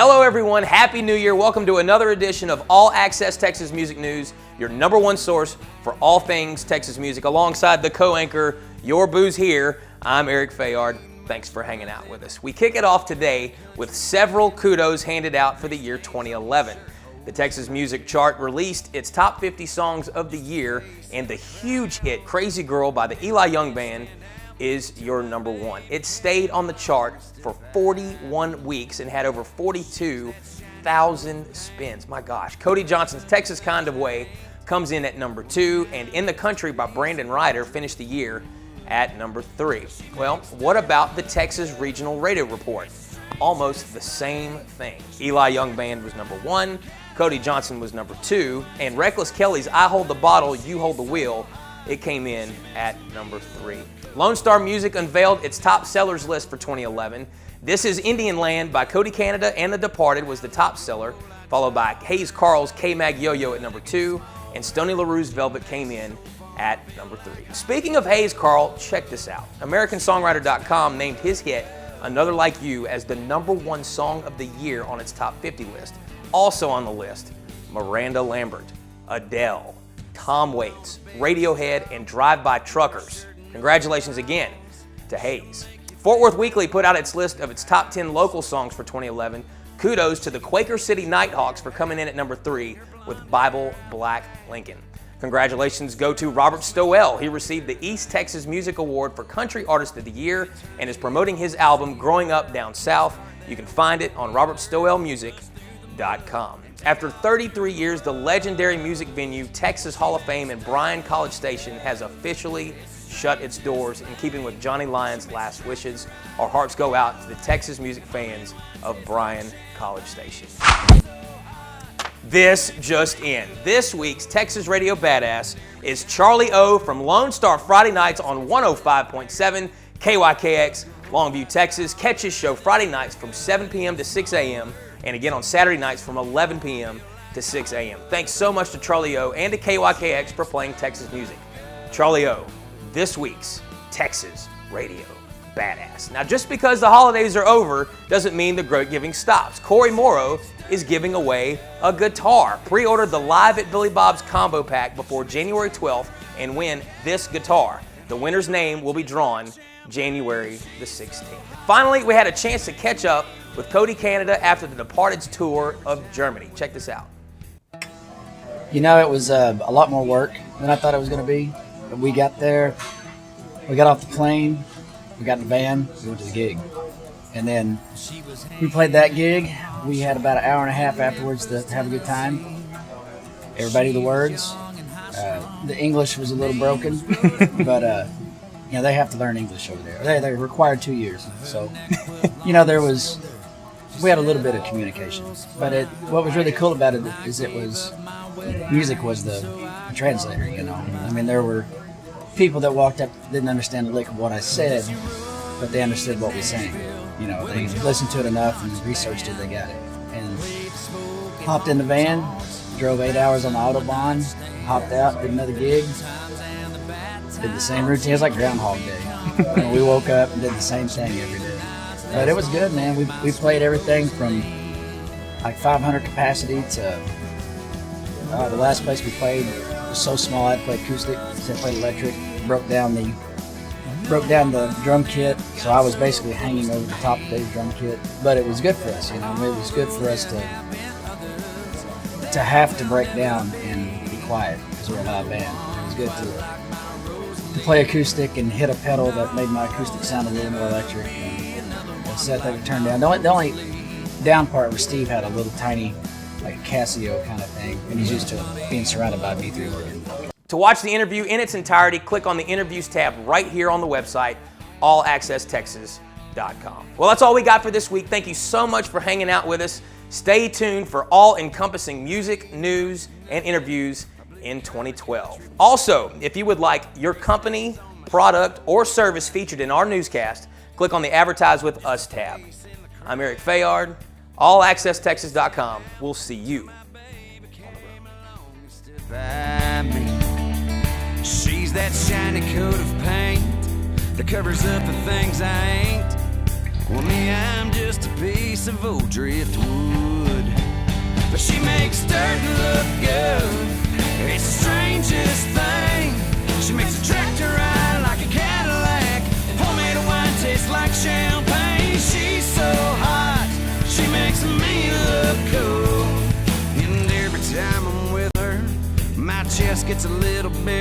Hello everyone, Happy New Year. Welcome to another edition of All Access Texas Music News, your number one source for all things Texas music. Alongside the co-anchor, Your Booze Here, I'm Eric Fayard. Thanks for hanging out with us. We kick it off today with several kudos handed out for the year 2011. The Texas Music Chart released its top 50 songs of the year, and the huge hit Crazy Girl by the Eli Young Band is your number one. It stayed on the chart for 41 weeks and had over 42,000 spins. My gosh. Cody Johnson's Texas Kind of Way comes in at number 2, and In the Country by Brandon Ryder finished the year at number 3. Well, what about the Texas Regional Radio Report? Almost the same thing. Eli Young Band was number 1, Cody Johnson was number 2, and Reckless Kelly's I Hold the Bottle, You Hold the Wheel, it came in at number 3. Lone Star Music unveiled its top sellers list for 2011. This Is Indian Land by Cody Canada and The Departed was the top seller, followed by Hayes Carll's K-Mag Yo-Yo at number 2, and Stoney LaRue's Velvet came in at number 3. Speaking of Hayes Carll, check this out. AmericanSongwriter.com named his hit, Another Like You, as the number 1 song of the year on its top 50 list. Also on the list, Miranda Lambert, Adele, Tom Waits, Radiohead, and Drive-By Truckers. Congratulations again to Hayes. Fort Worth Weekly put out its list of its top 10 local songs for 2011. Kudos to the Quaker City Nighthawks for coming in at number 3 with Bible Black Lincoln. Congratulations go to Robert Stowell. He received the East Texas Music Award for Country Artist of the Year and is promoting his album Growing Up Down South. You can find it on robertstowellmusic.com. After 33 years, the legendary music venue Texas Hall of Fame and Bryan College Station has officially shut its doors in keeping with Johnny Lyons' last wishes. Our hearts go out to the Texas music fans of Bryan College Station. This just in. This week's Texas Radio Badass is Charlie O from Lone Star Friday nights on 105.7 KYKX, Longview, Texas. Catch his show Friday nights from 7 p.m. to 6 a.m. and again on Saturday nights from 11 p.m. to 6 a.m. Thanks so much to Charlie O and to KYKX for playing Texas music. Charlie O, this week's Texas Radio Badass. Now, just because the holidays are over doesn't mean the great giving stops. Corey Morrow is giving away a guitar. Pre-order the Live at Billy Bob's combo pack before January 12th and win this guitar. The winner's name will be drawn January the 16th. Finally, we had a chance to catch up with Cody Canada after The Departed's tour of Germany. Check this out. You know, it was a lot more work than I thought it was going to be. We got there, we got off the plane, we got in the van, we went to the gig. And then we played that gig. We had about an hour and a half afterwards to have a good time. Everybody knew the words. The English was a little broken, but you know, they have to learn English over there. They required 2 years. So, you know, we had a little bit of communication. But what was really cool about it is music was the translator, you know. I mean, there were people that walked up, didn't understand a lick of what I said, but they understood what we sang. You know, they listened to it enough and researched it, they got it. And hopped in the van, drove 8 hours on the Autobahn, hopped out, did another gig, did the same routine. It was like Groundhog Day. You know, we woke up and did the same thing every day. But it was good, man. We played everything from like 500 capacity to the last place we played was so small I had to play acoustic instead of play electric. Broke down the drum kit, so I was basically hanging over the top of the drum kit. But it was good for us, you know. It was good for us to have to break down and be quiet because we're a loud band. It was good to play acoustic and hit a pedal that made my acoustic sound a little more electric. And a set that could turn down. The only down part was Steve had a little tiny, like a Casio kind of thing, and he's used to being surrounded by B3 organ. To watch the interview in its entirety, click on the Interviews tab right here on the website, allaccesstexas.com. Well, that's all we got for this week. Thank you so much for hanging out with us. Stay tuned for all-encompassing music, news, and interviews in 2012. Also, if you would like your company, product, or service featured in our newscast, click on the Advertise With Us tab. I'm Eric Fayard, allaccesstexas.com. We'll see you on the road. She's that shiny coat of paint that covers up the things I ain't. Well, me, I'm just a piece piece of old driftwood. But she makes dirt look good. It's the strangest thing. She makes a tractor ride like a Cadillac. Homemade wine tastes like champagne. She's so hot, she makes me look cool. And every time I'm with her, my chest gets a little bigger.